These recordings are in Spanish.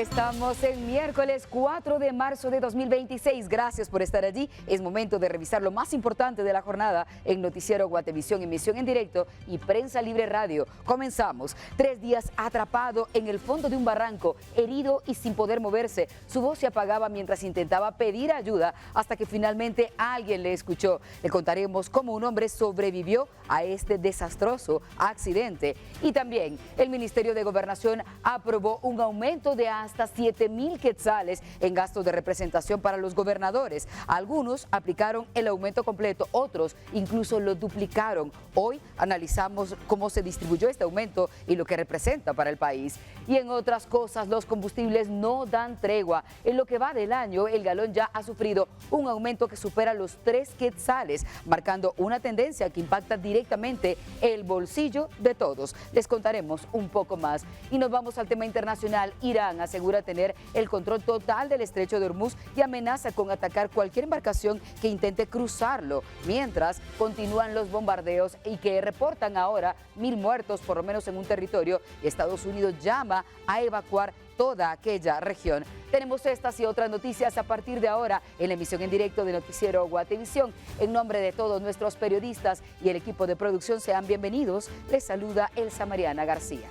Estamos en miércoles 4 de marzo de 2026. Gracias por estar allí. Es momento de revisar lo más importante de la jornada en Noticiero Guatevisión, emisión en directo y Prensa Libre Radio. Comenzamos. 3 días atrapado en el fondo de un barranco, herido y sin poder moverse. Su voz se apagaba mientras intentaba pedir ayuda hasta que finalmente alguien le escuchó. Le contaremos cómo un hombre sobrevivió a este desastroso accidente. Y también el Ministerio de Gobernación aprobó un aumento de hasta 7,000 quetzales en gastos de representación para los gobernadores. Algunos aplicaron el aumento completo, otros incluso lo duplicaron. Hoy analizamos cómo se distribuyó este aumento y lo que representa para el país. Y en otras cosas, los combustibles no dan tregua. En lo que va del año, el galón ya ha sufrido un aumento que supera los 3 quetzales, marcando una tendencia que impacta directamente el bolsillo de todos. Les contaremos un poco más. Y nos vamos al tema internacional. Irán asegura tener el control total del estrecho de Hormuz y amenaza con atacar cualquier embarcación que intente cruzarlo, mientras continúan los bombardeos y que reportan ahora 1,000 muertos por lo menos en un territorio, y Estados Unidos llama a evacuar toda aquella región. Tenemos estas y otras noticias a partir de ahora en la emisión en directo de Noticiero Guatevisión. En nombre de todos nuestros periodistas y el equipo de producción, sean bienvenidos. Les saluda Elsa Mariana García.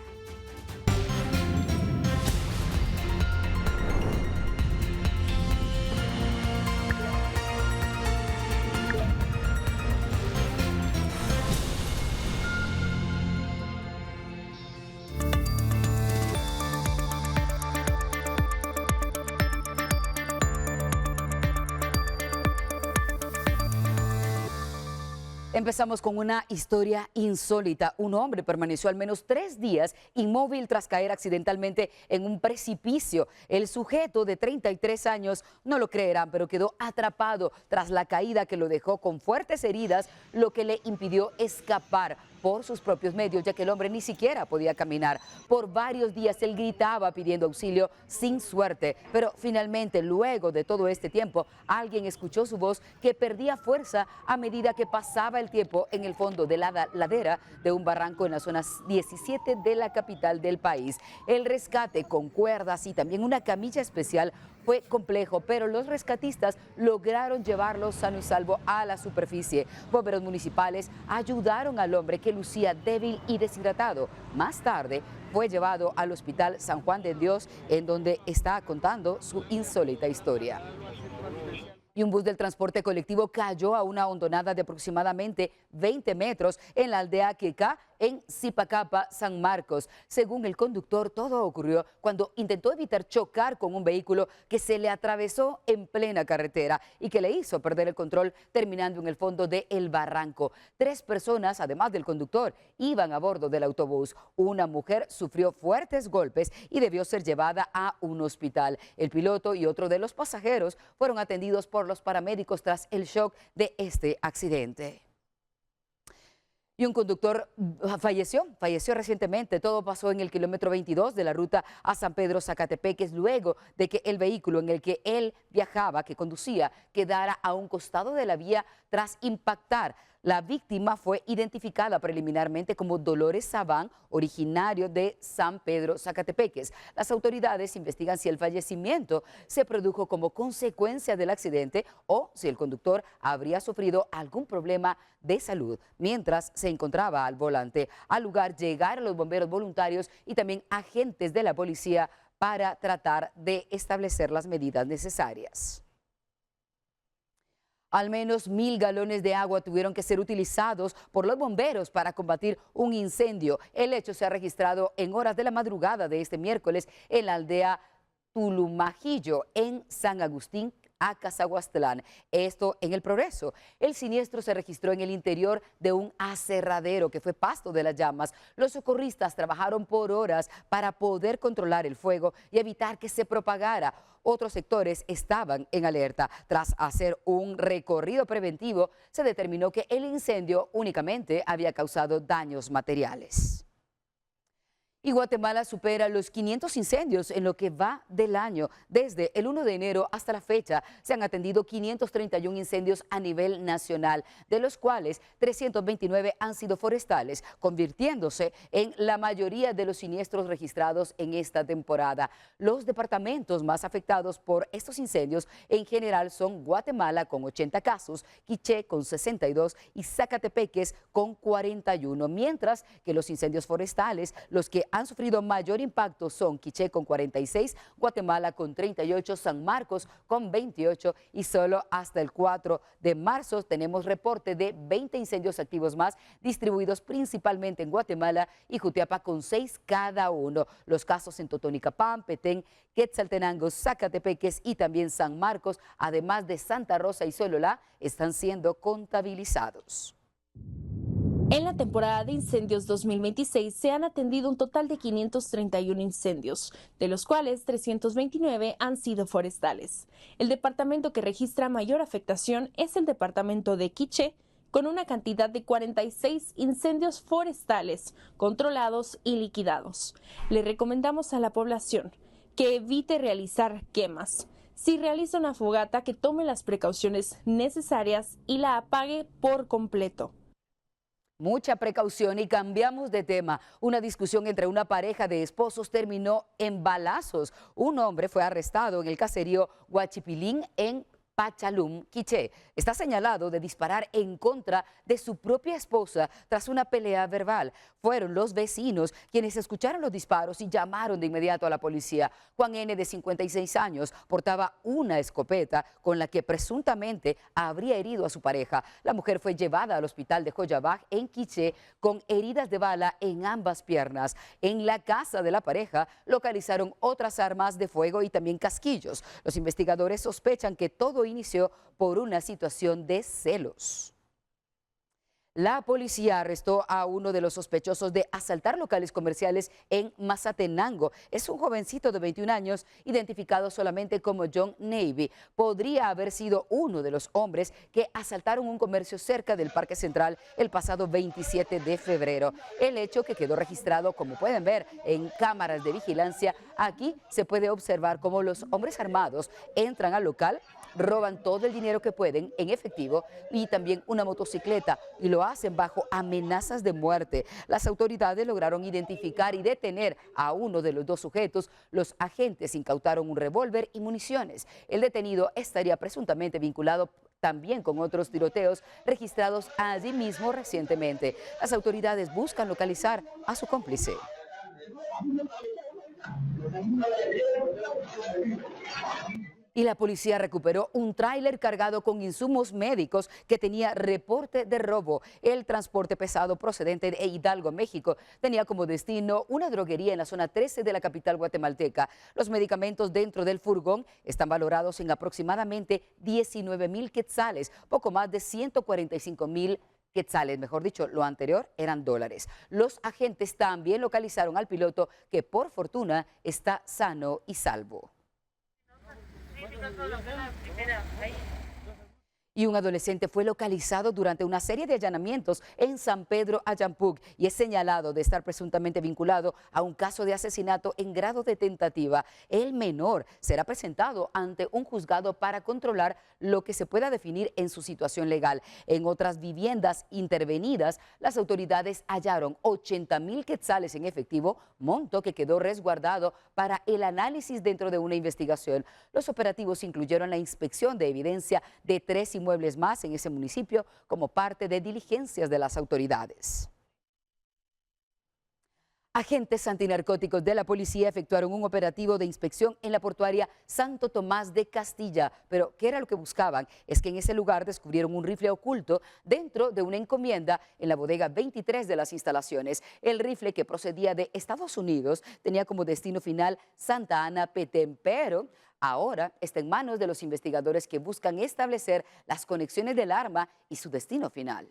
Empezamos con una historia insólita. Un hombre permaneció al menos 3 días inmóvil tras caer accidentalmente en un precipicio. El sujeto de 33 años, no lo creerán, pero quedó atrapado tras la caída que lo dejó con fuertes heridas, lo que le impidió escapar por sus propios medios, ya que el hombre ni siquiera podía caminar. Por varios días él gritaba pidiendo auxilio sin suerte, pero finalmente, luego de todo este tiempo, alguien escuchó su voz que perdía fuerza a medida que pasaba el tiempo en el fondo de la ladera de un barranco en la zona 17 de la capital del país. El rescate con cuerdas y también una camilla especial fue complejo, pero los rescatistas lograron llevarlo sano y salvo a la superficie. Bomberos municipales ayudaron al hombre que lucía débil y deshidratado. Más tarde fue llevado al Hospital San Juan de Dios, en donde está contando su insólita historia. Y un bus del transporte colectivo cayó a una hondonada de aproximadamente 20 metros en la aldea Quecá, en Zipacapa, San Marcos. Según el conductor, todo ocurrió cuando intentó evitar chocar con un vehículo que se le atravesó en plena carretera y que le hizo perder el control, terminando en el fondo del barranco. 3 personas, además del conductor, iban a bordo del autobús. Una mujer sufrió fuertes golpes y debió ser llevada a un hospital. El piloto y otro de los pasajeros fueron atendidos por los paramédicos tras el shock de este accidente. Y un conductor falleció recientemente. Todo pasó en el kilómetro 22 de la ruta a San Pedro Zacatepeques, luego de que el vehículo en el que él viajaba, que conducía, quedara a un costado de la vía tras impactar. La víctima fue identificada preliminarmente como Dolores Sabán, originario de San Pedro Zacatepeques. Las autoridades investigan si el fallecimiento se produjo como consecuencia del accidente o si el conductor habría sufrido algún problema de salud mientras se encontraba al volante. Al lugar llegaron los bomberos voluntarios y también agentes de la policía para tratar de establecer las medidas necesarias. Al menos 1,000 galones de agua tuvieron que ser utilizados por los bomberos para combatir un incendio. El hecho se ha registrado en horas de la madrugada de este miércoles en la aldea Tulumajillo, en San Agustín, a Cazahuastlán, esto en El Progreso. El siniestro se registró en el interior de un aserradero que fue pasto de las llamas. Los socorristas trabajaron por horas para poder controlar el fuego y evitar que se propagara. Otros sectores estaban en alerta. Tras hacer un recorrido preventivo, se determinó que el incendio únicamente había causado daños materiales. Y Guatemala supera los 500 incendios en lo que va del año. Desde el 1 de enero hasta la fecha se han atendido 531 incendios a nivel nacional, de los cuales 329 han sido forestales, convirtiéndose en la mayoría de los siniestros registrados en esta temporada. Los departamentos más afectados por estos incendios en general son Guatemala con 80 casos, Quiché con 62 y Zacatepeques con 41, mientras que los incendios forestales, los que han sufrido mayor impacto son Quiché con 46, Guatemala con 38, San Marcos con 28 y solo hasta el 4 de marzo tenemos reporte de 20 incendios activos más distribuidos principalmente en Guatemala y Jutiapa con 6 cada uno. Los casos en Totonicapán, Petén, Quetzaltenango, Zacatepeques y también San Marcos, además de Santa Rosa y Sololá, están siendo contabilizados. En la temporada de incendios 2026 se han atendido un total de 531 incendios, de los cuales 329 han sido forestales. El departamento que registra mayor afectación es el departamento de Quiché, con una cantidad de 46 incendios forestales controlados y liquidados. Le recomendamos a la población que evite realizar quemas. Si realiza una fogata, que tome las precauciones necesarias y la apague por completo. Mucha precaución y cambiamos de tema. Una discusión entre una pareja de esposos terminó en balazos. Un hombre fue arrestado en el caserío Huachipilín en Pachalum, Quiché. Está señalado de disparar en contra de su propia esposa tras una pelea verbal. Fueron los vecinos quienes escucharon los disparos y llamaron de inmediato a la policía. Juan N., de 56 años, portaba una escopeta con la que presuntamente habría herido a su pareja. La mujer fue llevada al hospital de Joyabaj en Quiché con heridas de bala en ambas piernas. En la casa de la pareja localizaron otras armas de fuego y también casquillos. Los investigadores sospechan que todo inició por una situación de celos. La policía arrestó a uno de los sospechosos de asaltar locales comerciales en Mazatenango. Es un jovencito de 21 años, identificado solamente como John Navy. Podría haber sido uno de los hombres que asaltaron un comercio cerca del Parque Central el pasado 27 de febrero. El hecho, que quedó registrado, como pueden ver, en cámaras de vigilancia. Aquí se puede observar cómo los hombres armados entran al local, roban todo el dinero que pueden en efectivo y también una motocicleta, y lo hacen bajo amenazas de muerte. Las autoridades lograron identificar y detener a uno de los dos sujetos. Los agentes incautaron un revólver y municiones. El detenido estaría presuntamente vinculado también con otros tiroteos registrados allí mismo recientemente. Las autoridades buscan localizar a su cómplice. Y la policía recuperó un tráiler cargado con insumos médicos que tenía reporte de robo. El transporte pesado procedente de Hidalgo, México, tenía como destino una droguería en la zona 13 de la capital guatemalteca. Los medicamentos dentro del furgón están valorados en aproximadamente 19,000 quetzales, poco más de 145,000 quetzales, mejor dicho, lo anterior eran dólares. Los agentes también localizaron al piloto, que por fortuna está sano y salvo. Y un adolescente fue localizado durante una serie de allanamientos en San Pedro Ayampuc y es señalado de estar presuntamente vinculado a un caso de asesinato en grado de tentativa. El menor será presentado ante un juzgado para controlar lo que se pueda definir en su situación legal. En otras viviendas intervenidas, las autoridades hallaron 80,000 quetzales en efectivo, monto que quedó resguardado para el análisis dentro de una investigación. Los operativos incluyeron la inspección de evidencia de 3 inmuebles más en ese municipio como parte de diligencias de las autoridades. Agentes antinarcóticos de la policía efectuaron un operativo de inspección en la portuaria Santo Tomás de Castilla. Pero ¿qué era lo que buscaban? Es que en ese lugar descubrieron un rifle oculto dentro de una encomienda en la bodega 23 de las instalaciones. El rifle, que procedía de Estados Unidos, tenía como destino final Santa Ana, Petén, pero ahora está en manos de los investigadores, que buscan establecer las conexiones del arma y su destino final.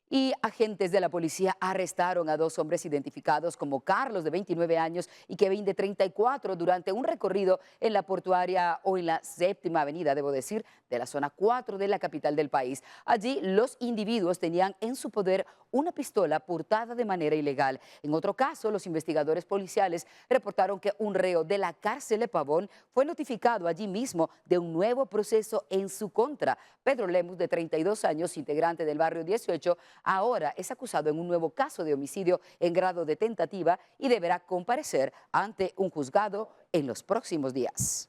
Y agentes de la policía arrestaron a 2 hombres identificados como Carlos, de 29 años, y Kevin, de 34, durante un recorrido en la portuaria, o en la 7ª avenida, debo decir, de la zona 4 de la capital del país. Allí los individuos tenían en su poder una pistola portada de manera ilegal. En otro caso, los investigadores policiales reportaron que un reo de la cárcel de Pavón fue notificado allí mismo de un nuevo proceso en su contra. Pedro Lemus, de 32 años, integrante del barrio 18, ahora es acusado en un nuevo caso de homicidio en grado de tentativa y deberá comparecer ante un juzgado en los próximos días.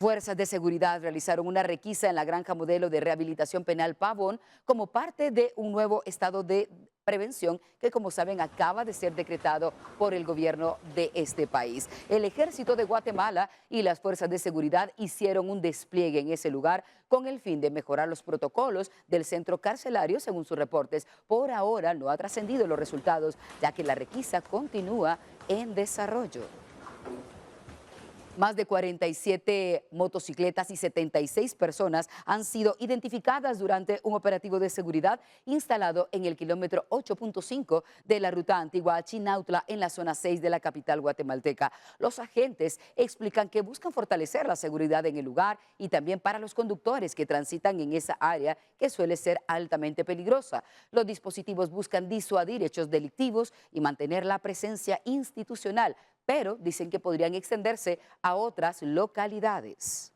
Fuerzas de seguridad realizaron una requisa en la Granja Modelo de Rehabilitación Penal Pavón como parte de un nuevo estado de prevención que, como saben, acaba de ser decretado por el gobierno de este país. El Ejército de Guatemala y las fuerzas de seguridad hicieron un despliegue en ese lugar con el fin de mejorar los protocolos del centro carcelario, según sus reportes. Por ahora no ha trascendido los resultados, ya que la requisa continúa en desarrollo. Más de 47 motocicletas y 76 personas han sido identificadas durante un operativo de seguridad instalado en el kilómetro 8.5 de la ruta antigua a Chinautla, en la zona 6 de la capital guatemalteca. Los agentes explican que buscan fortalecer la seguridad en el lugar y también para los conductores que transitan en esa área que suele ser altamente peligrosa. Los dispositivos buscan disuadir hechos delictivos y mantener la presencia institucional, pero dicen que podrían extenderse a otras localidades.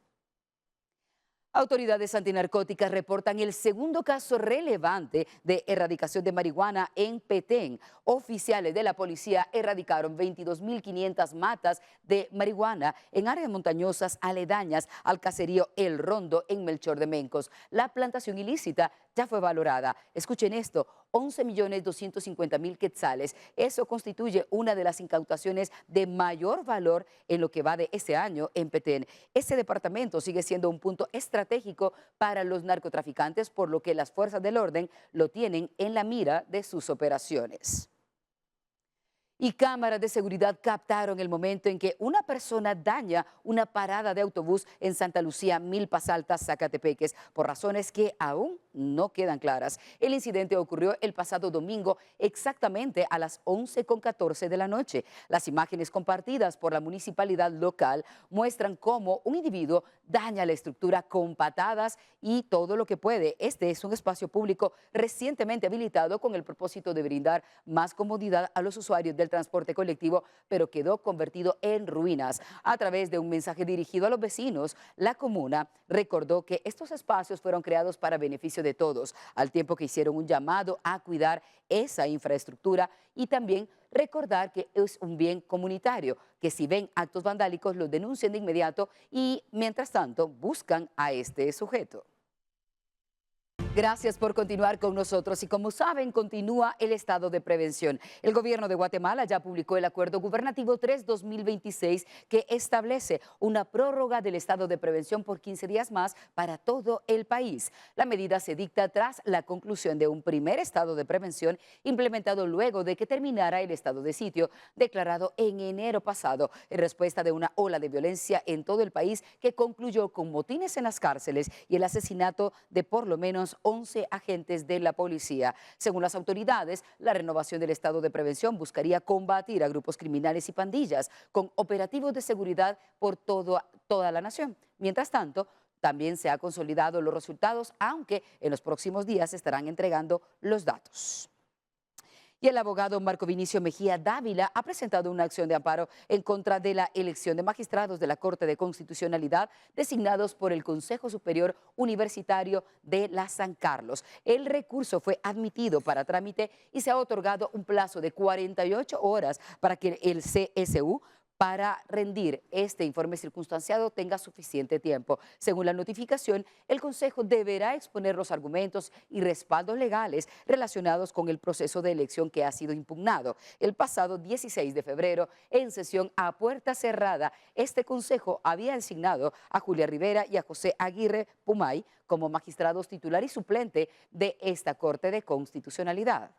Autoridades antinarcóticas reportan el segundo caso relevante de erradicación de marihuana en Petén. Oficiales de la policía erradicaron 22.500 matas de marihuana en áreas montañosas aledañas al caserío El Rondo en Melchor de Mencos. La plantación ilícita ya fue valorada. Escuchen esto, 11.250.000 quetzales. Eso constituye una de las incautaciones de mayor valor en lo que va de este año en Petén. Este departamento sigue siendo un punto estratégico para los narcotraficantes, por lo que las fuerzas del orden lo tienen en la mira de sus operaciones. Y cámaras de seguridad captaron el momento en que una persona daña una parada de autobús en Santa Lucía, Milpas Altas, Zacatepeques, por razones que aún no quedan claras. El incidente ocurrió el pasado domingo exactamente a las 11:14 de la noche. Las imágenes compartidas por la municipalidad local muestran cómo un individuo daña la estructura con patadas y todo lo que puede. Este es un espacio público recientemente habilitado con el propósito de brindar más comodidad a los usuarios del transporte colectivo, pero quedó convertido en ruinas. A través de un mensaje dirigido a los vecinos, la comuna recordó que estos espacios fueron creados para beneficio de todos, al tiempo que hicieron un llamado a cuidar esa infraestructura y también recordar que es un bien comunitario, que si ven actos vandálicos los denuncien de inmediato y, mientras tanto, buscan a este sujeto. Gracias por continuar con nosotros y, como saben, continúa el estado de prevención. El gobierno de Guatemala ya publicó el Acuerdo Gubernativo 3-2026 que establece una prórroga del estado de prevención por 15 días más para todo el país. La medida se dicta tras la conclusión de un primer estado de prevención implementado luego de que terminara el estado de sitio declarado en enero pasado en respuesta de una ola de violencia en todo el país que concluyó con motines en las cárceles y el asesinato de por lo menos 11 agentes de la policía. Según las autoridades, la renovación del estado de prevención buscaría combatir a grupos criminales y pandillas con operativos de seguridad por toda la nación. Mientras tanto, también se han consolidado los resultados, aunque en los próximos días se estarán entregando los datos. Y el abogado Marco Vinicio Mejía Dávila ha presentado una acción de amparo en contra de la elección de magistrados de la Corte de Constitucionalidad designados por el Consejo Superior Universitario de la San Carlos. El recurso fue admitido para trámite y se ha otorgado un plazo de 48 horas para que el CSU para rendir este informe circunstanciado tenga suficiente tiempo. Según la notificación, el Consejo deberá exponer los argumentos y respaldos legales relacionados con el proceso de elección que ha sido impugnado. El pasado 16 de febrero, en sesión a puerta cerrada, este Consejo había designado a Julia Rivera y a José Aguirre Pumay como magistrados titular y suplente de esta Corte de Constitucionalidad.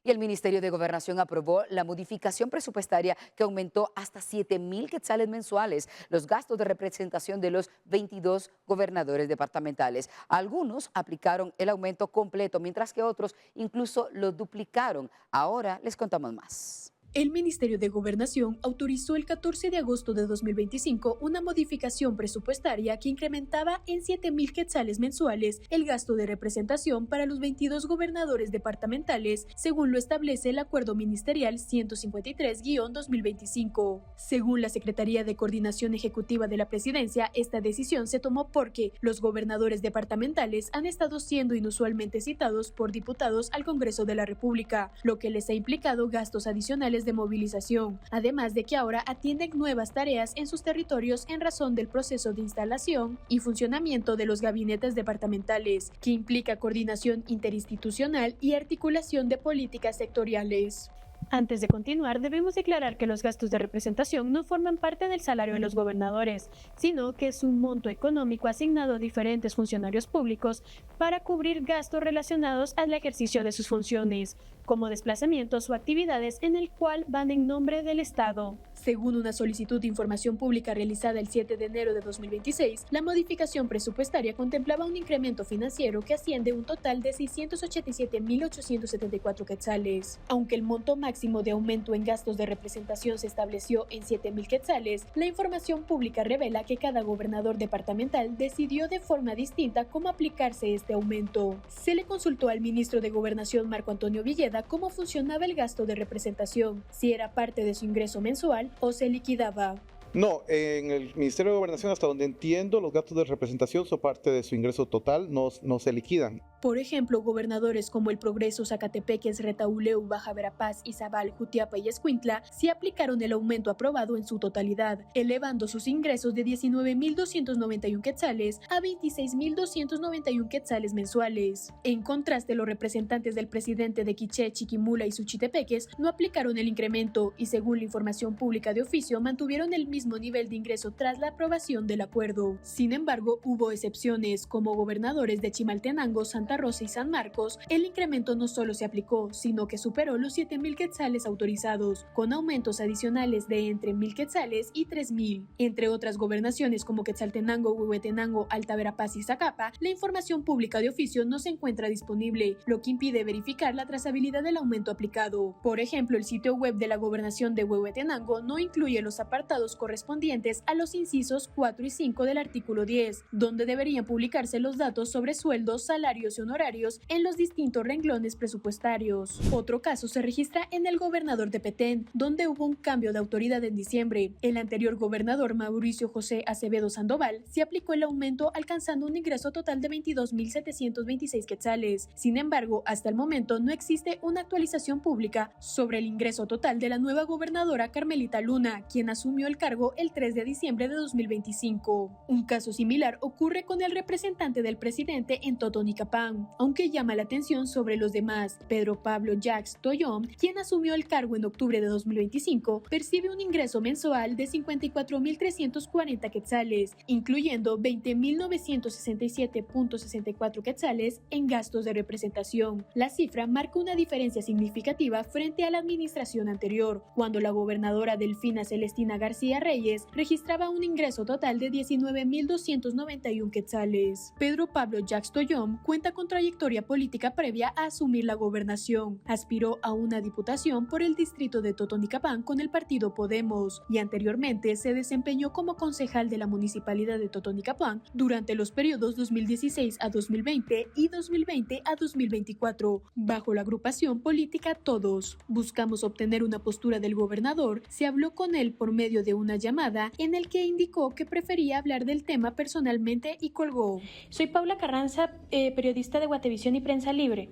Y el Ministerio de Gobernación aprobó la modificación presupuestaria que aumentó hasta 7.000 quetzales mensuales los gastos de representación de los 22 gobernadores departamentales. Algunos aplicaron el aumento completo, mientras que otros incluso lo duplicaron. Ahora les contamos más. El Ministerio de Gobernación autorizó el 14 de agosto de 2025 una modificación presupuestaria que incrementaba en 7.000 quetzales mensuales el gasto de representación para los 22 gobernadores departamentales, según lo establece el Acuerdo Ministerial 153-2025. Según la Secretaría de Coordinación Ejecutiva de la Presidencia, esta decisión se tomó porque los gobernadores departamentales han estado siendo inusualmente citados por diputados al Congreso de la República, lo que les ha implicado gastos adicionales de movilización, además de que ahora atienden nuevas tareas en sus territorios en razón del proceso de instalación y funcionamiento de los gabinetes departamentales, que implica coordinación interinstitucional y articulación de políticas sectoriales. Antes de continuar, debemos declarar que los gastos de representación no forman parte del salario de los gobernadores, sino que es un monto económico asignado a diferentes funcionarios públicos para cubrir gastos relacionados al ejercicio de sus funciones, como desplazamientos o actividades en el cual van en nombre del Estado. Según una solicitud de información pública realizada el 7 de enero de 2026, la modificación presupuestaria contemplaba un incremento financiero que asciende a un total de 687.874 quetzales. Aunque el monto máximo de aumento en gastos de representación se estableció en 7.000 quetzales, la información pública revela que cada gobernador departamental decidió de forma distinta cómo aplicarse este aumento. Se le consultó al ministro de Gobernación Marco Antonio Villeda cómo funcionaba el gasto de representación, si era parte de su ingreso mensual o se liquidaba. No, en el Ministerio de Gobernación, hasta donde entiendo, los gastos de representación son parte de su ingreso total, no se liquidan. Por ejemplo, gobernadores como El Progreso, Zacatepeques, Retauleu, Baja Verapaz, Izabal, Jutiapa y Escuintla sí aplicaron el aumento aprobado en su totalidad, elevando sus ingresos de 19.291 quetzales a 26.291 quetzales mensuales. En contraste, los representantes del presidente de Quiché, Chiquimula y Suchitepeques no aplicaron el incremento y, según la información pública de oficio, mantuvieron el mismo nivel de ingreso tras la aprobación del acuerdo. Sin embargo, hubo excepciones, como gobernadores de Chimaltenango, Santa Rosa y San Marcos. El incremento no solo se aplicó, sino que superó los 7.000 quetzales autorizados, con aumentos adicionales de entre 1.000 quetzales y 3.000. Entre otras gobernaciones como Quetzaltenango, Huehuetenango, Alta Verapaz y Zacapa, la información pública de oficio no se encuentra disponible, lo que impide verificar la trazabilidad del aumento aplicado. Por ejemplo, el sitio web de la gobernación de Huehuetenango no incluye los apartados correspondientes a los incisos 4 y 5 del artículo 10, donde deberían publicarse los datos sobre sueldos, salarios y honorarios en los distintos renglones presupuestarios. Otro caso se registra en el gobernador de Petén, donde hubo un cambio de autoridad en diciembre. El anterior gobernador Mauricio José Acevedo Sandoval se aplicó el aumento alcanzando un ingreso total de 22.726 quetzales. Sin embargo, hasta el momento no existe una actualización pública sobre el ingreso total de la nueva gobernadora Carmelita Luna, quien asumió el cargo el 3 de diciembre de 2025. Un caso similar ocurre con el representante del presidente en Totonicapán, aunque llama la atención sobre los demás. Pedro Pablo Jacques Toyom, quien asumió el cargo en octubre de 2025, percibe un ingreso mensual de 54.340 quetzales, incluyendo 20.967.64 quetzales en gastos de representación. La cifra marca una diferencia significativa frente a la administración anterior, cuando la gobernadora Delfina Celestina García Reyes registraba un ingreso total de 19.291 quetzales. Pedro Pablo Jacques Toyom cuenta con trayectoria política previa a asumir la gobernación. Aspiró a una diputación por el distrito de Totonicapán con el partido Podemos y anteriormente se desempeñó como concejal de la municipalidad de Totonicapán durante los periodos 2016 a 2020 y 2020 a 2024, bajo la agrupación política Todos. Buscamos obtener una postura del gobernador. Se habló con él por medio de una llamada en el que indicó que prefería hablar del tema personalmente y colgó. Soy Paula Carranza, periodista de Guatevisión y Prensa Libre.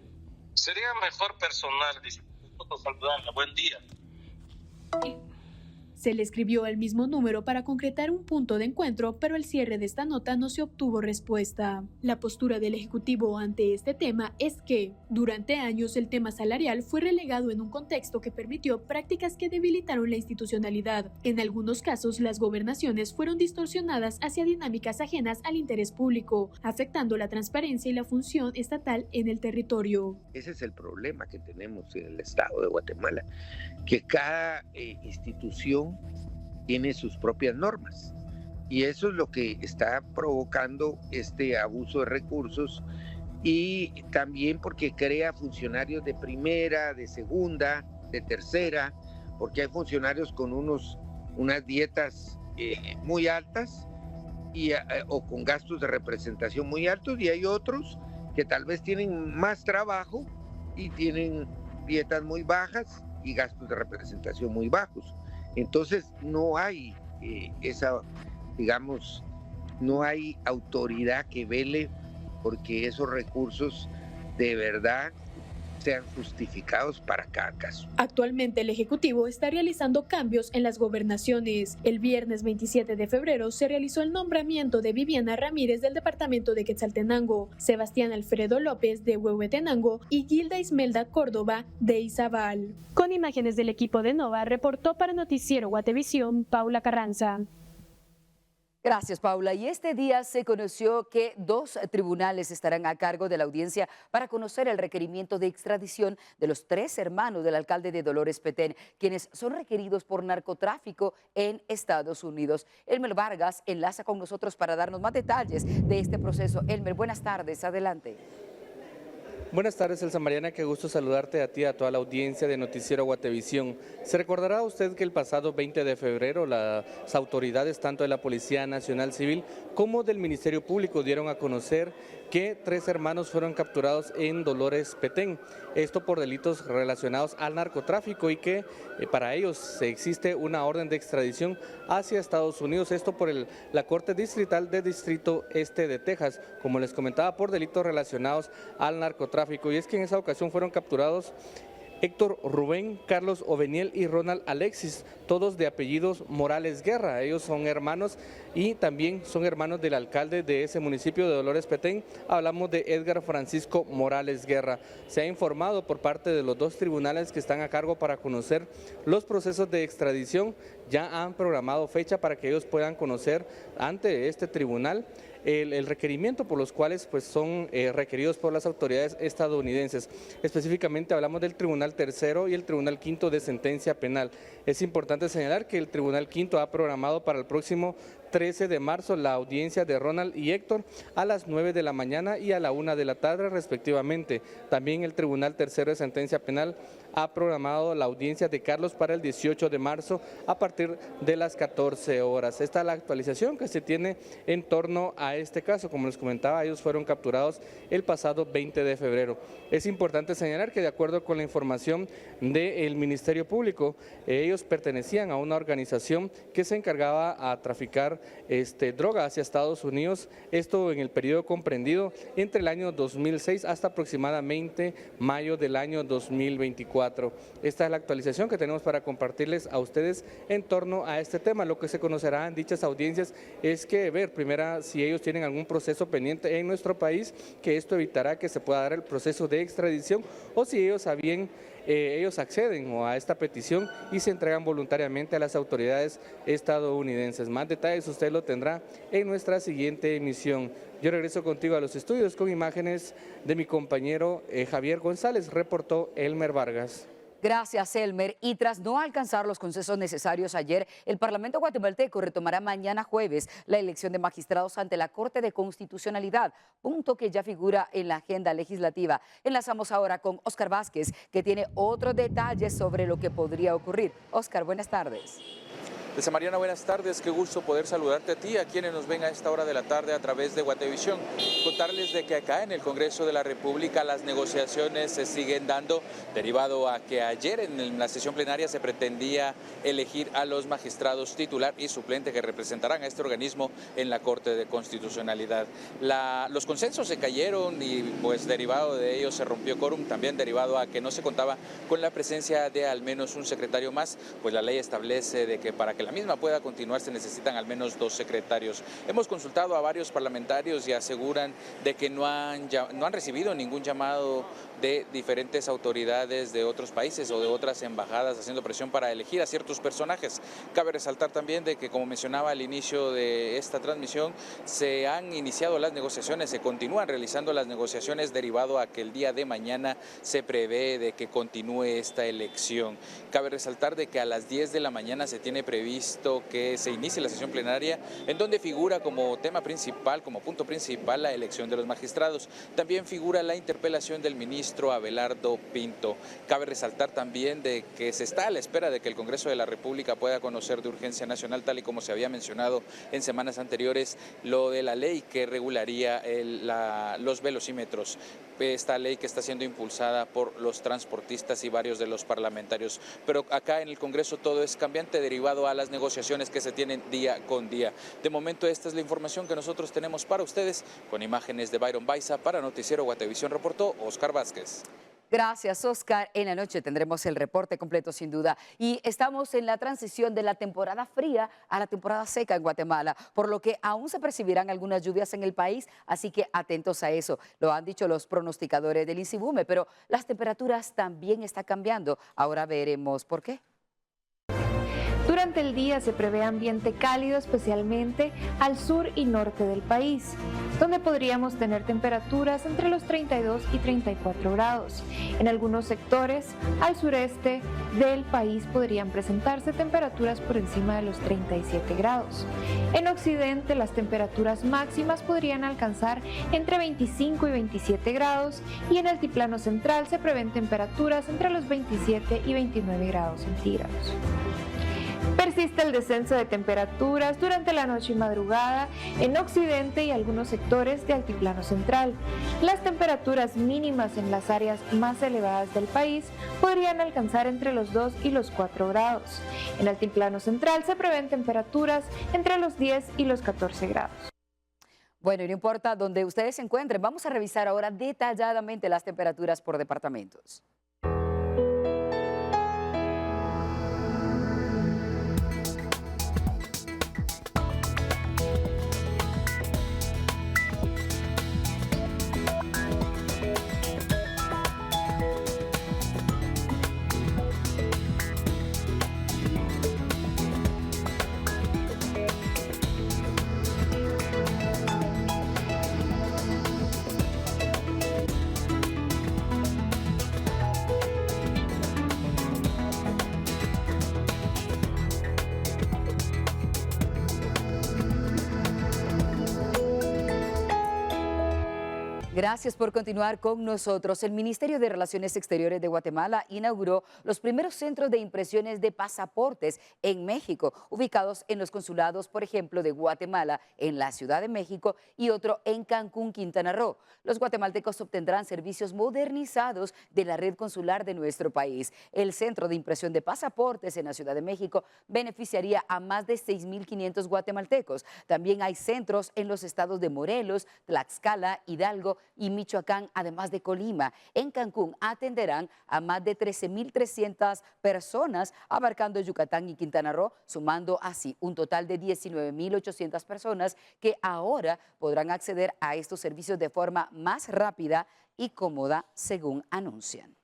Sería mejor personal, saludarla. Buen día. Se le escribió al mismo número para concretar un punto de encuentro, pero al cierre de esta nota no se obtuvo respuesta. La postura del Ejecutivo ante este tema es que, durante años, el tema salarial fue relegado en un contexto que permitió prácticas que debilitaron la institucionalidad. En algunos casos, las gobernaciones fueron distorsionadas hacia dinámicas ajenas al interés público, afectando la transparencia y la función estatal en el territorio. Ese es el problema que tenemos en el Estado de Guatemala, que cada institución tiene sus propias normas y eso es lo que está provocando este abuso de recursos y también porque crea funcionarios de primera, de segunda, de tercera, porque hay funcionarios con unas dietas muy altas o con gastos de representación muy altos, y hay otros que tal vez tienen más trabajo y tienen dietas muy bajas y gastos de representación muy bajos. Entonces no hay no hay autoridad que vele porque esos recursos de verdad sean justificados para cada caso. Actualmente el Ejecutivo está realizando cambios en las gobernaciones. El viernes 27 de febrero se realizó el nombramiento de Viviana Ramírez del departamento de Quetzaltenango, Sebastián Alfredo López de Huehuetenango y Gilda Ismelda Córdoba de Izabal. Con imágenes del equipo de Nova, reportó para Noticiero Guatevisión, Paula Carranza. Gracias, Paula. Y este día se conoció que 2 tribunales estarán a cargo de la audiencia para conocer el requerimiento de extradición de los 3 hermanos del alcalde de Dolores Petén, quienes son requeridos por narcotráfico en Estados Unidos. Elmer Vargas enlaza con nosotros para darnos más detalles de este proceso. Elmer, buenas tardes. Adelante. Buenas tardes, Elsa Mariana, qué gusto saludarte a ti y a toda la audiencia de Noticiero Guatevisión. Se recordará usted que el pasado 20 de febrero las autoridades tanto de la Policía Nacional Civil como del Ministerio Público dieron a conocer que 3 hermanos fueron capturados en Dolores Petén, esto por delitos relacionados al narcotráfico y que para ellos existe una orden de extradición hacia Estados Unidos, esto por la Corte Distrital de Distrito Este de Texas, como les comentaba, por delitos relacionados al narcotráfico. Y es que en esa ocasión fueron capturados Héctor Rubén, Carlos Oveniel y Ronald Alexis, todos de apellidos Morales Guerra. Ellos son hermanos y también son hermanos del alcalde de ese municipio de Dolores Petén. Hablamos de Edgar Francisco Morales Guerra. Se ha informado por parte de los 2 tribunales que están a cargo para conocer los procesos de extradición. Ya han programado fecha para que ellos puedan conocer ante este tribunal el requerimiento por los cuales pues son requeridos por las autoridades estadounidenses. Específicamente hablamos del Tribunal Tercero y el Tribunal Quinto de Sentencia Penal. Es importante señalar que el Tribunal Quinto ha programado para el próximo 13 de marzo la audiencia de Ronald y Héctor a las 9 de la mañana y a la 1 de la tarde respectivamente. También el Tribunal Tercero de Sentencia Penal ha programado la audiencia de Carlos para el 18 de marzo a partir de las 14 horas. Esta es la actualización que se tiene en torno a este caso. Como les comentaba, ellos fueron capturados el pasado 20 de febrero. Es importante señalar que de acuerdo con la información del Ministerio Público, ellos pertenecían a una organización que se encargaba a traficar droga hacia Estados Unidos, esto en el periodo comprendido entre el año 2006 hasta aproximadamente mayo del año 2024. Esta es la actualización que tenemos para compartirles a ustedes en torno a este tema. Lo que se conocerá en dichas audiencias es que ver primero si ellos tienen algún proceso pendiente en nuestro país, que esto evitará que se pueda dar el proceso de extradición, o si ellos ellos acceden a esta petición y se entregan voluntariamente a las autoridades estadounidenses. Más detalles usted lo tendrá en nuestra siguiente emisión. Yo regreso contigo a los estudios con imágenes de mi compañero Javier González, reportó Elmer Vargas. Gracias, Elmer. Y tras no alcanzar los consensos necesarios ayer, el Parlamento guatemalteco retomará mañana jueves la elección de magistrados ante la Corte de Constitucionalidad, punto que ya figura en la agenda legislativa. Enlazamos ahora con Oscar Vázquez, que tiene otros detalles sobre lo que podría ocurrir. Oscar, buenas tardes. Elsa Mariana, buenas tardes, qué gusto poder saludarte a ti, a quienes nos ven a esta hora de la tarde a través de Guatevisión. Contarles de que acá en el Congreso de la República las negociaciones se siguen dando, derivado a que ayer en la sesión plenaria se pretendía elegir a los magistrados titular y suplente que representarán a este organismo en la Corte de Constitucionalidad. Los consensos se cayeron y pues derivado de ello se rompió quórum, también derivado a que no se contaba con la presencia de al menos un secretario más, pues la ley establece de que para que la misma pueda continuar se necesitan al menos 2 secretarios. Hemos consultado a varios parlamentarios y aseguran de que no han recibido ningún llamado de diferentes autoridades de otros países o de otras embajadas haciendo presión para elegir a ciertos personajes. Cabe resaltar también de que, como mencionaba al inicio de esta transmisión, se han iniciado las negociaciones, se continúan realizando las negociaciones derivado a que el día de mañana se prevé de que continúe esta elección. Cabe resaltar de que a las 10 de la mañana se tiene previsto previsto que se inicie la sesión plenaria, en donde figura como tema principal, como punto principal, la elección de los magistrados. También figura la interpelación del ministro Abelardo Pinto. Cabe resaltar también de que se está a la espera de que el Congreso de la República pueda conocer de urgencia nacional, tal y como se había mencionado en semanas anteriores, lo de la ley que regularía los velocímetros. Esta ley que está siendo impulsada por los transportistas y varios de los parlamentarios. Pero acá en el Congreso todo es cambiante derivado a las negociaciones que se tienen día con día. De momento esta es la información que nosotros tenemos para ustedes, con imágenes de Byron Baiza. Para Noticiero Guatevisión reportó Oscar Vázquez. Gracias, Oscar. En la noche tendremos el reporte completo, sin duda. Y estamos en la transición de la temporada fría a la temporada seca en Guatemala, por lo que aún se percibirán algunas lluvias en el país, así que atentos a eso. Lo han dicho los pronosticadores del INSIBUME, pero las temperaturas también están cambiando. Ahora veremos por qué. Durante el día se prevé ambiente cálido, especialmente al sur y norte del país, donde podríamos tener temperaturas entre los 32 y 34 grados. En algunos sectores al sureste del país podrían presentarse temperaturas por encima de los 37 grados. En occidente las temperaturas máximas podrían alcanzar entre 25 y 27 grados y en el altiplano central se prevén temperaturas entre los 27 y 29 grados centígrados. Persiste el descenso de temperaturas durante la noche y madrugada en occidente y algunos sectores de altiplano central. Las temperaturas mínimas en las áreas más elevadas del país podrían alcanzar entre los 2 y los 4 grados. En altiplano central se prevén temperaturas entre los 10 y los 14 grados. Bueno, y no importa donde ustedes se encuentren, vamos a revisar ahora detalladamente las temperaturas por departamentos. Gracias por continuar con nosotros. El Ministerio de Relaciones Exteriores de Guatemala inauguró los primeros centros de impresiones de pasaportes en México, ubicados en los consulados, por ejemplo, de Guatemala en la Ciudad de México y otro en Cancún, Quintana Roo. Los guatemaltecos obtendrán servicios modernizados de la red consular de nuestro país. El centro de impresión de pasaportes en la Ciudad de México beneficiaría a más de 6.500 guatemaltecos. También hay centros en los estados de Morelos, Tlaxcala, Hidalgo y Michoacán, además de Colima. En Cancún atenderán a más de 13.300 personas, abarcando Yucatán y Quintana Roo, sumando así un total de 19.800 personas que ahora podrán acceder a estos servicios de forma más rápida y cómoda, según anuncian.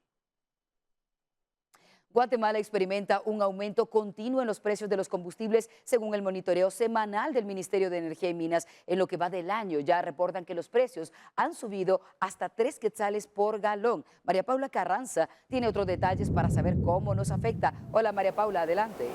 Guatemala experimenta un aumento continuo en los precios de los combustibles, según el monitoreo semanal del Ministerio de Energía y Minas. En lo que va del año ya reportan que los precios han subido hasta 3 quetzales por galón. María Paula Carranza tiene otros detalles para saber cómo nos afecta. Hola María Paula, adelante.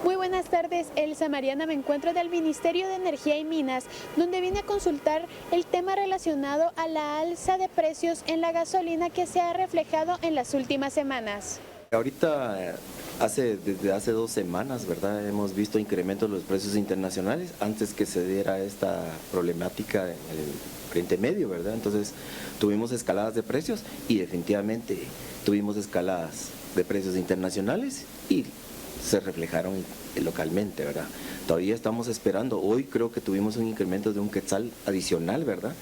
Muy buenas tardes, Elsa Mariana. Me encuentro del Ministerio de Energía y Minas, donde vine a consultar el tema relacionado a la alza de precios en la gasolina que se ha reflejado en las últimas semanas. Ahorita, desde hace 2 semanas, ¿verdad? Hemos visto incrementos de los precios internacionales antes que se diera esta problemática en el Oriente Medio, ¿verdad? Entonces tuvimos escaladas de precios y definitivamente tuvimos escaladas de precios internacionales y se reflejaron localmente, ¿verdad? Todavía estamos esperando, hoy creo que tuvimos un incremento de 1 quetzal adicional, ¿verdad?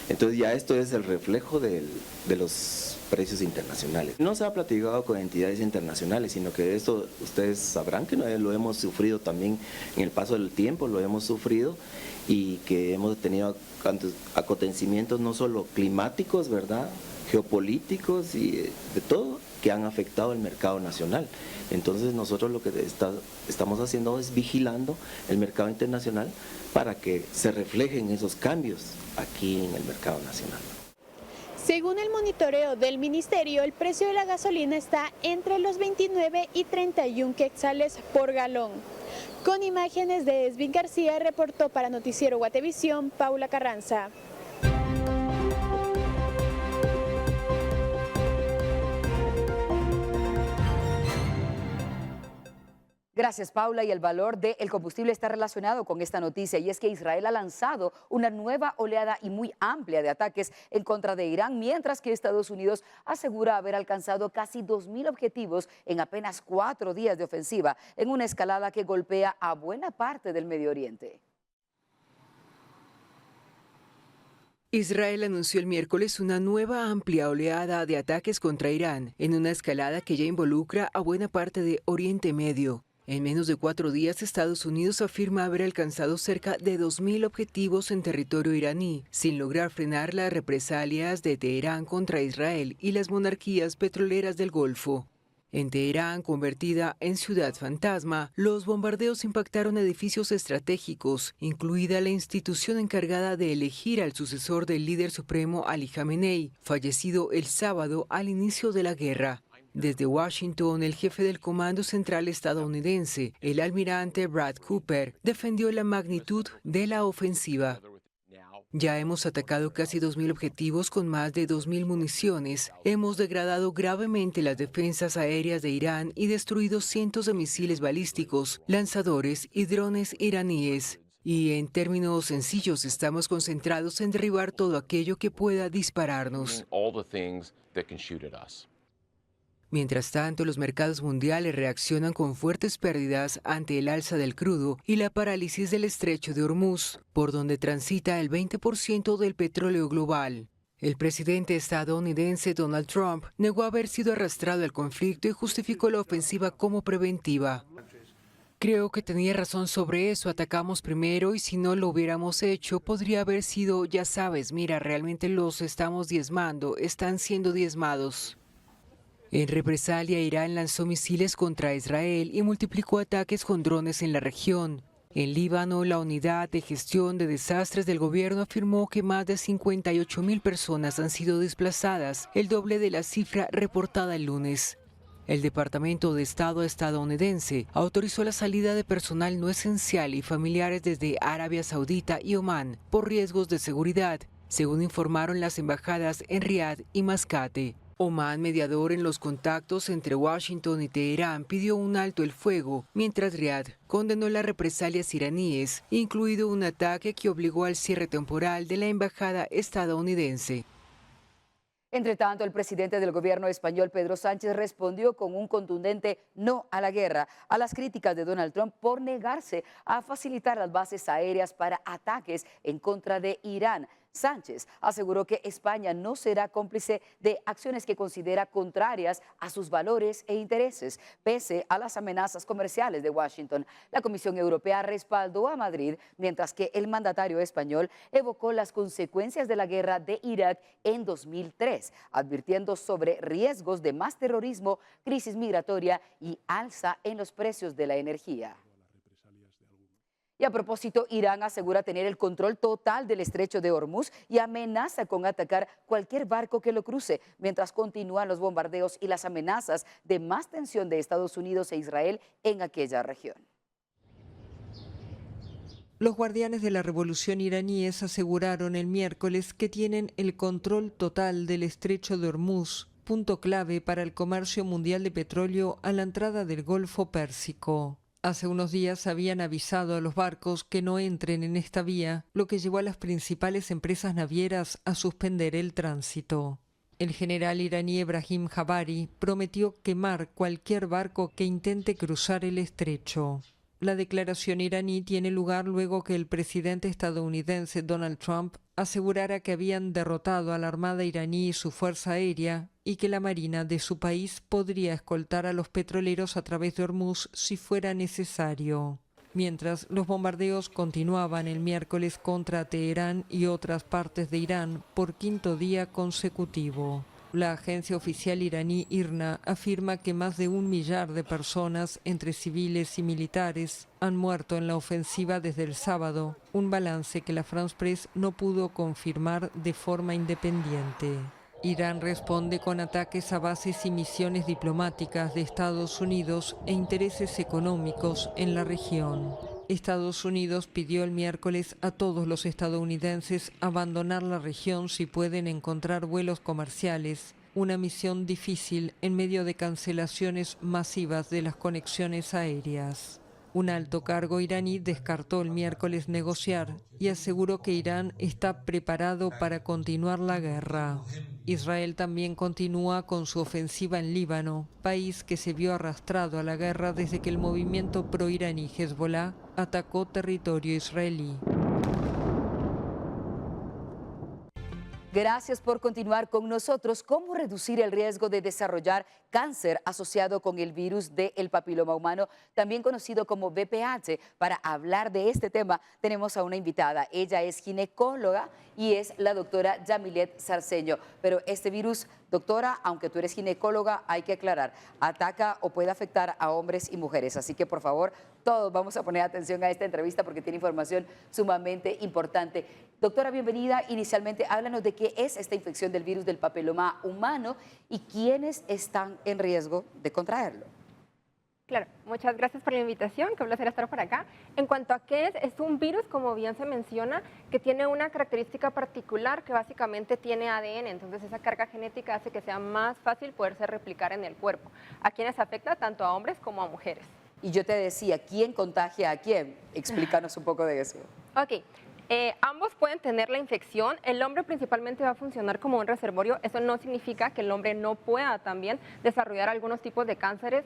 Entonces ya esto es el reflejo de los precios internacionales. No se ha platicado con entidades internacionales, sino que esto ustedes sabrán que lo hemos sufrido también en el paso del tiempo, lo hemos sufrido y que hemos tenido acontecimientos no solo climáticos, ¿verdad? Geopolíticos y de todo, que han afectado el mercado nacional. Entonces nosotros lo que estamos haciendo es vigilando el mercado internacional para que se reflejen esos cambios aquí en el mercado nacional. Según el monitoreo del ministerio, el precio de la gasolina está entre los 29 y 31 quetzales por galón. Con imágenes de Esvin García, reportó para Noticiero Guatevisión, Paula Carranza. Gracias, Paula. Y el valor del combustible está relacionado con esta noticia, y es que Israel ha lanzado una nueva oleada y muy amplia de ataques en contra de Irán, mientras que Estados Unidos asegura haber alcanzado casi 2.000 objetivos en apenas 4 días de ofensiva, en una escalada que golpea a buena parte del Medio Oriente. Israel anunció el miércoles una nueva amplia oleada de ataques contra Irán, en una escalada que ya involucra a buena parte de Oriente Medio. En menos de 4 días, Estados Unidos afirma haber alcanzado cerca de 2.000 objetivos en territorio iraní, sin lograr frenar las represalias de Teherán contra Israel y las monarquías petroleras del Golfo. En Teherán, convertida en ciudad fantasma, los bombardeos impactaron edificios estratégicos, incluida la institución encargada de elegir al sucesor del líder supremo Ali Khamenei, fallecido el sábado al inicio de la guerra. Desde Washington, el jefe del Comando Central estadounidense, el almirante Brad Cooper, defendió la magnitud de la ofensiva. Ya hemos atacado casi 2.000 objetivos con más de 2.000 municiones. Hemos degradado gravemente las defensas aéreas de Irán y destruido cientos de misiles balísticos, lanzadores y drones iraníes. Y en términos sencillos, estamos concentrados en derribar todo aquello que pueda dispararnos. Mientras tanto, los mercados mundiales reaccionan con fuertes pérdidas ante el alza del crudo y la parálisis del estrecho de Hormuz, por donde transita el 20% del petróleo global. El presidente estadounidense Donald Trump negó haber sido arrastrado al conflicto y justificó la ofensiva como preventiva. Creo que tenía razón sobre eso, atacamos primero y si no lo hubiéramos hecho podría haber sido, ya sabes, mira, realmente los estamos diezmando, están siendo diezmados. En represalia, Irán lanzó misiles contra Israel y multiplicó ataques con drones en la región. En Líbano, la unidad de gestión de desastres del gobierno afirmó que más de 58.000 personas han sido desplazadas, el doble de la cifra reportada el lunes. El Departamento de Estado estadounidense autorizó la salida de personal no esencial y familiares desde Arabia Saudita y Omán por riesgos de seguridad, según informaron las embajadas en Riad y Mascate. Omán, mediador en los contactos entre Washington y Teherán, pidió un alto el fuego, mientras Riad condenó las represalias iraníes, incluido un ataque que obligó al cierre temporal de la embajada estadounidense. Entre tanto, el presidente del gobierno español, Pedro Sánchez, respondió con un contundente no a la guerra a las críticas de Donald Trump por negarse a facilitar las bases aéreas para ataques en contra de Irán. Sánchez aseguró que España no será cómplice de acciones que considera contrarias a sus valores e intereses, pese a las amenazas comerciales de Washington. La Comisión Europea respaldó a Madrid, mientras que el mandatario español evocó las consecuencias de la guerra de Irak en 2003, advirtiendo sobre riesgos de más terrorismo, crisis migratoria y alza en los precios de la energía. Y a propósito, Irán asegura tener el control total del estrecho de Hormuz y amenaza con atacar cualquier barco que lo cruce, mientras continúan los bombardeos y las amenazas de más tensión de Estados Unidos e Israel en aquella región. Los guardianes de la revolución iraníes aseguraron el miércoles que tienen el control total del estrecho de Hormuz, punto clave para el comercio mundial de petróleo a la entrada del Golfo Pérsico. Hace unos días habían avisado a los barcos que no entren en esta vía, lo que llevó a las principales empresas navieras a suspender el tránsito. El general iraní Ebrahim Jabari prometió quemar cualquier barco que intente cruzar el estrecho. La declaración iraní tiene lugar luego que el presidente estadounidense Donald Trump asegurara que habían derrotado a la Armada iraní y su fuerza aérea y que la marina de su país podría escoltar a los petroleros a través de Hormuz si fuera necesario. Mientras, los bombardeos continuaban el miércoles contra Teherán y otras partes de Irán por quinto día consecutivo. La agencia oficial iraní IRNA afirma que más de 1 millar de personas, entre civiles y militares, han muerto en la ofensiva desde el sábado, un balance que la France Press no pudo confirmar de forma independiente. Irán responde con ataques a bases y misiones diplomáticas de Estados Unidos e intereses económicos en la región. Estados Unidos pidió el miércoles a todos los estadounidenses abandonar la región si pueden encontrar vuelos comerciales, una misión difícil en medio de cancelaciones masivas de las conexiones aéreas. Un alto cargo iraní descartó el miércoles negociar y aseguró que Irán está preparado para continuar la guerra. Israel también continúa con su ofensiva en Líbano, país que se vio arrastrado a la guerra desde que el movimiento pro-iraní Hezbollah atacó territorio israelí. Gracias por continuar con nosotros. ¿Cómo reducir el riesgo de desarrollar cáncer asociado con el virus del papiloma humano, también conocido como VPH? Para hablar de este tema tenemos a una invitada. Ella es ginecóloga y es la doctora Yamilet Sarceño. Pero este virus, doctora, aunque tú eres ginecóloga, hay que aclarar, ataca o puede afectar a hombres y mujeres. Así que, por favor, todos vamos a poner atención a esta entrevista porque tiene información sumamente importante. Doctora, bienvenida. Inicialmente, háblanos de qué es esta infección del virus del papiloma humano y quiénes están en riesgo de contraerlo. Claro, muchas gracias por la invitación, qué placer estar por acá. En cuanto a qué es un virus, como bien se menciona, que tiene una característica particular que básicamente tiene ADN, entonces esa carga genética hace que sea más fácil poderse replicar en el cuerpo, a quienes afecta tanto a hombres como a mujeres. Y yo te decía, ¿quién contagia a quién? Explícanos un poco de eso. Ok. Ambos pueden tener la infección. El hombre principalmente va a funcionar como un reservorio. Eso no significa que el hombre no pueda también desarrollar algunos tipos de cánceres.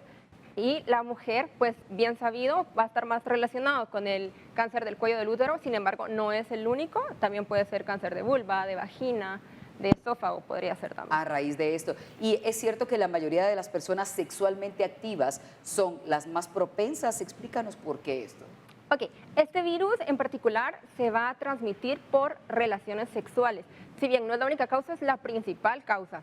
Y la mujer, pues bien sabido, va a estar más relacionado con el cáncer del cuello del útero. Sin embargo, no es el único. También puede ser cáncer de vulva, de vagina, de esófago, podría ser también. A raíz de esto. Y es cierto que la mayoría de las personas sexualmente activas son las más propensas. Explícanos por qué esto. Ok, este virus en particular se va a transmitir por relaciones sexuales. Si bien no es la única causa, es la principal causa.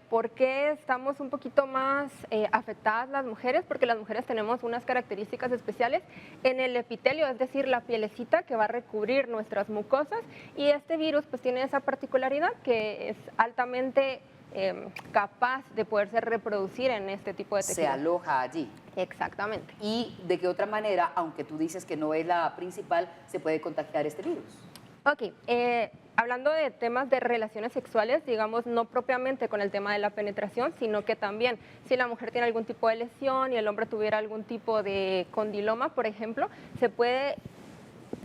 ¿Por qué estamos un poquito más afectadas las mujeres? Porque las mujeres tenemos unas características especiales en el epitelio, es decir, la pielecita que va a recubrir nuestras mucosas, y este virus pues tiene esa particularidad que es altamente capaz de poderse reproducir en este tipo de tejido. Se aloja allí. Exactamente. ¿Y de qué otra manera, aunque tú dices que no es la principal, se puede contagiar este virus? Ok, hablando de temas de relaciones sexuales, digamos, no propiamente con el tema de la penetración, sino que también si la mujer tiene algún tipo de lesión y el hombre tuviera algún tipo de condiloma, por ejemplo, se puede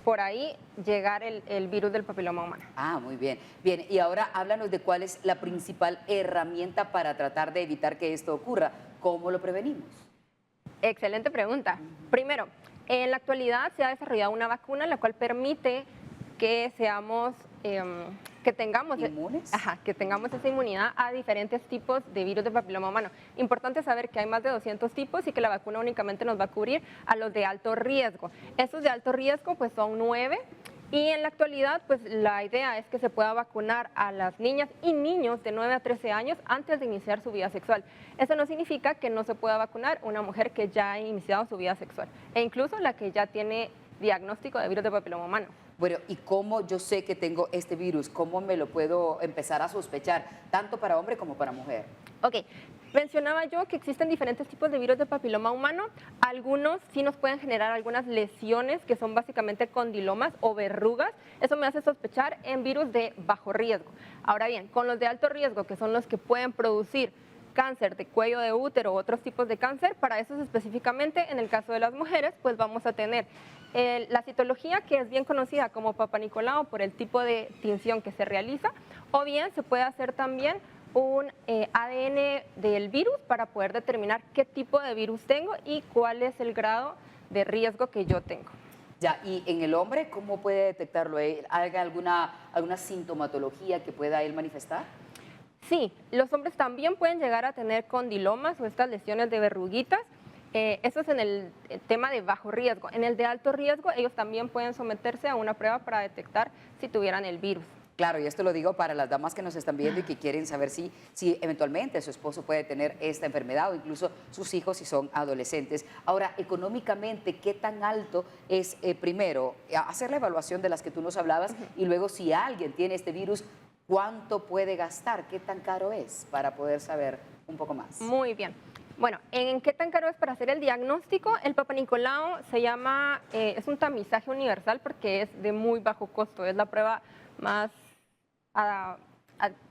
por ahí llegar el virus del papiloma humano. Ah, muy bien. Bien, y ahora háblanos de cuál es la principal herramienta para tratar de evitar que esto ocurra. ¿Cómo lo prevenimos? Excelente pregunta. Primero, en la actualidad se ha desarrollado una vacuna la cual permite que seamos, que tengamos ¿inmunes? Ajá, que tengamos esa inmunidad a diferentes tipos de virus de papiloma humano. Importante saber que hay más de 200 tipos y que la vacuna únicamente nos va a cubrir a los de alto riesgo. Estos de alto riesgo pues son 9 y en la actualidad pues la idea es que se pueda vacunar a las niñas y niños de 9 a 13 años antes de iniciar su vida sexual. Eso no significa que no se pueda vacunar una mujer que ya ha iniciado su vida sexual e incluso la que ya tiene diagnóstico de virus de papiloma humano. Bueno, ¿y cómo yo sé que tengo este virus? ¿Cómo me lo puedo empezar a sospechar, tanto para hombre como para mujer? Ok, mencionaba yo que existen diferentes tipos de virus de papiloma humano. Algunos sí nos pueden generar algunas lesiones que son básicamente condilomas o verrugas. Eso me hace sospechar en virus de bajo riesgo. Ahora bien, con los de alto riesgo, que son los que pueden producir cáncer de cuello de útero u otros tipos de cáncer, para eso específicamente, en el caso de las mujeres, pues vamos a tener la citología, que es bien conocida como Papa Nicolau por el tipo de tinción que se realiza, o bien se puede hacer también un ADN del virus para poder determinar qué tipo de virus tengo y cuál es el grado de riesgo que yo tengo. Ya, y en el hombre, ¿cómo puede detectarlo? ¿Hay alguna sintomatología que pueda él manifestar? Sí, los hombres también pueden llegar a tener condilomas o estas lesiones de verruguitas. Eso es en el tema de bajo riesgo. En el de alto riesgo, ellos también pueden someterse a una prueba para detectar si tuvieran el virus. Claro, y esto lo digo para las damas que nos están viendo y que quieren saber si eventualmente su esposo puede tener esta enfermedad o incluso sus hijos si son adolescentes. Ahora, económicamente, ¿qué tan alto es, primero, hacer la evaluación de las que tú nos hablabas y luego si alguien tiene este virus, ¿cuánto puede gastar? ¿Qué tan caro es? Para poder saber un poco más. Muy bien. Bueno, ¿en qué tan caro es para hacer el diagnóstico? El Papa Nicolau se llama, es un tamizaje universal porque es de muy bajo costo, es la prueba más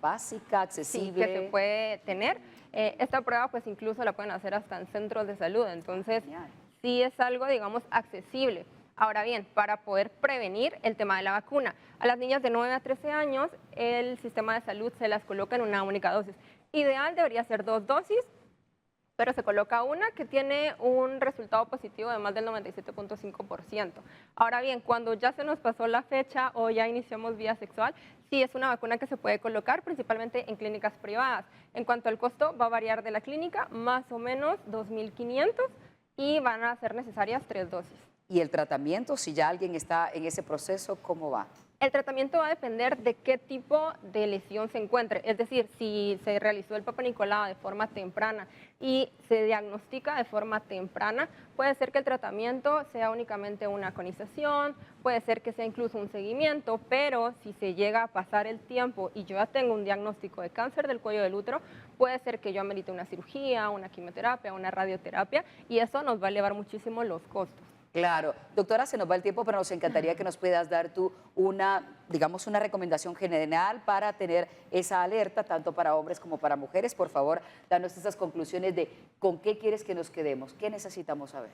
básica, accesible, sí, que se puede tener. Esta prueba pues incluso la pueden hacer hasta en centros de salud, entonces sí es algo, digamos, accesible. Ahora bien, para poder prevenir el tema de la vacuna, a las niñas de 9 a 13 años el sistema de salud se las coloca en una única dosis. Ideal debería ser 2 dosis, pero se coloca una que tiene un resultado positivo de más del 97.5%. Ahora bien, cuando ya se nos pasó la fecha o ya iniciamos vía sexual, sí es una vacuna que se puede colocar principalmente en clínicas privadas. En cuanto al costo, va a variar de la clínica, más o menos 2.500 y van a ser necesarias 3 dosis. ¿Y el tratamiento, si ya alguien está en ese proceso, cómo va? El tratamiento va a depender de qué tipo de lesión se encuentre. Es decir, si se realizó el Papa Nicolau de forma temprana y se diagnostica de forma temprana, puede ser que el tratamiento sea únicamente una conización, puede ser que sea incluso un seguimiento, pero si se llega a pasar el tiempo y yo ya tengo un diagnóstico de cáncer del cuello del útero, puede ser que yo amerite una cirugía, una quimioterapia, una radioterapia, y eso nos va a elevar muchísimo los costos. Claro. Doctora, se nos va el tiempo, pero nos encantaría que nos puedas dar tú una recomendación general para tener esa alerta, tanto para hombres como para mujeres. Por favor, danos esas conclusiones de con qué quieres que nos quedemos, qué necesitamos saber.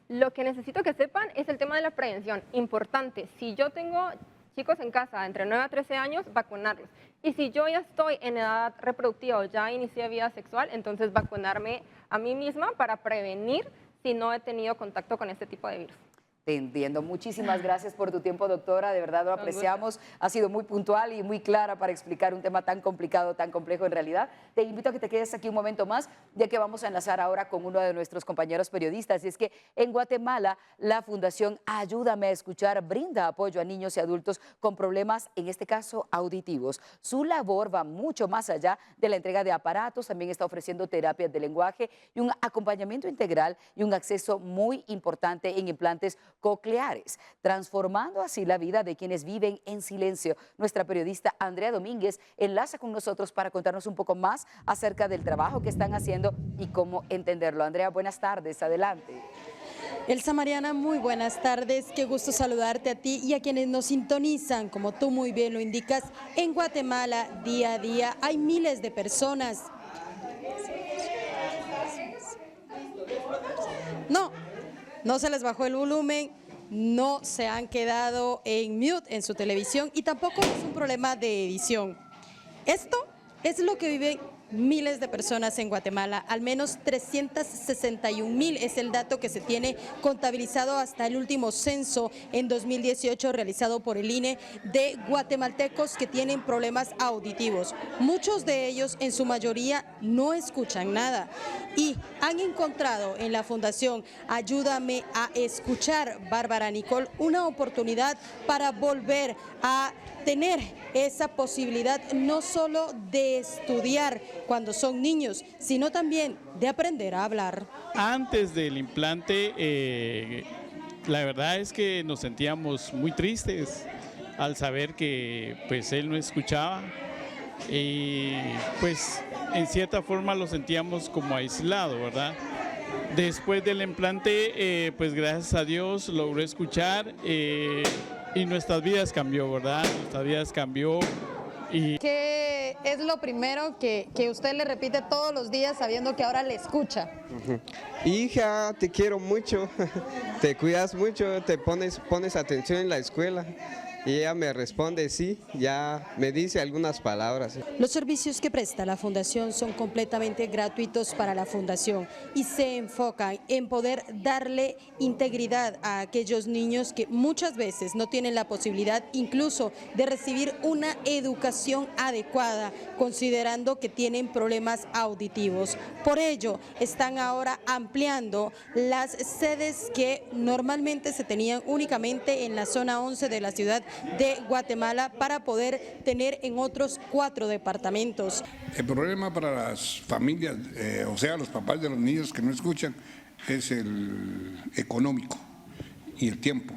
Lo que necesito que sepan es el tema de la prevención. Importante, si yo tengo chicos en casa entre 9 a 13 años, vacunarlos. Y si yo ya estoy en edad reproductiva o ya inicié vida sexual, entonces vacunarme a mí misma para prevenir si no he tenido contacto con este tipo de virus. Te entiendo. Muchísimas gracias por tu tiempo, doctora. De verdad lo apreciamos. Ha sido muy puntual y muy clara para explicar un tema tan complicado, tan complejo en realidad. Te invito a que te quedes aquí un momento más, ya que vamos a enlazar ahora con uno de nuestros compañeros periodistas. Y es que en Guatemala, la Fundación Ayúdame a Escuchar brinda apoyo a niños y adultos con problemas, en este caso, auditivos. Su labor va mucho más allá de la entrega de aparatos. También está ofreciendo terapias de lenguaje y un acompañamiento integral y un acceso muy importante en implantes cocleares, transformando así la vida de quienes viven en silencio. Nuestra periodista Andrea Domínguez enlaza con nosotros para contarnos un poco más acerca del trabajo que están haciendo y cómo entenderlo. Andrea, buenas tardes, adelante. Elsa Mariana, muy buenas tardes, qué gusto saludarte a ti y a quienes nos sintonizan. Como tú muy bien lo indicas, en Guatemala día a día hay miles de personas. No se les bajó el volumen, no se han quedado en mute en su televisión y tampoco es un problema de edición. Esto es lo que viven miles de personas en Guatemala, al menos 361,000 es el dato que se tiene contabilizado hasta el último censo en 2018 realizado por el INE de guatemaltecos que tienen problemas auditivos. Muchos de ellos, en su mayoría, no escuchan nada y han encontrado en la Fundación Ayúdame a Escuchar, Bárbara Nicole, una oportunidad para volver a tener esa posibilidad no solo de estudiar cuando son niños, sino también de aprender a hablar. Antes del implante, la verdad es que nos sentíamos muy tristes al saber que pues él no escuchaba y pues en cierta forma lo sentíamos como aislado, ¿verdad? Después del implante, pues gracias a Dios logró escuchar y nuestras vidas cambió, ¿verdad? Nuestras vidas cambió. ¿Qué es lo primero que usted le repite todos los días sabiendo que ahora le escucha? Hija, te quiero mucho, te cuidas mucho, te pones atención en la escuela. Y ella me responde sí, ya me dice algunas palabras. Los servicios que presta la Fundación son completamente gratuitos para la Fundación y se enfocan en poder darle integridad a aquellos niños que muchas veces no tienen la posibilidad incluso de recibir una educación adecuada, considerando que tienen problemas auditivos. Por ello, están ahora ampliando las sedes que normalmente se tenían únicamente en la zona 11 de la ciudad de Guatemala para poder tener en otros 4 departamentos. El problema para las familias, o sea, los papás de los niños que no escuchan, es el económico y el tiempo.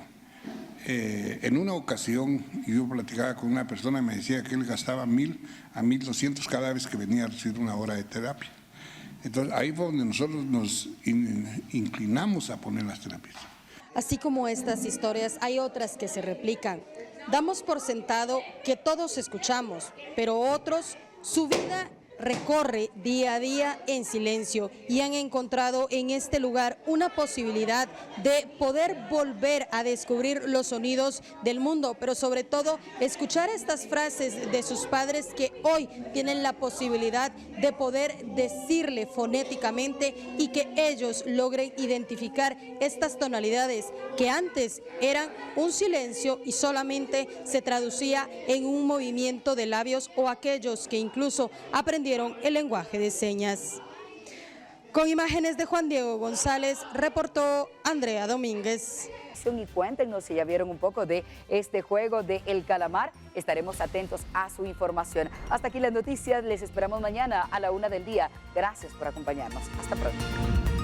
En una ocasión yo platicaba con una persona y me decía que él gastaba 1.000 a 1.200 cada vez que venía a recibir una hora de terapia. Entonces ahí fue donde nosotros nos inclinamos a poner las terapias. Así como estas historias, hay otras que se replican. Damos por sentado que todos escuchamos, pero otros, su vida recorre día a día en silencio y han encontrado en este lugar una posibilidad de poder volver a descubrir los sonidos del mundo, pero sobre todo escuchar estas frases de sus padres que hoy tienen la posibilidad de poder decirle fonéticamente y que ellos logren identificar estas tonalidades que antes eran un silencio y solamente se traducía en un movimiento de labios, o aquellos que incluso aprendieron el lenguaje de señas. Con imágenes de Juan Diego González, reportó Andrea Domínguez. Y cuéntenos si ya vieron un poco de este juego de El Calamar. Estaremos atentos a su información. Hasta aquí las noticias. Les esperamos mañana a la 1 del día. Gracias por acompañarnos. Hasta pronto.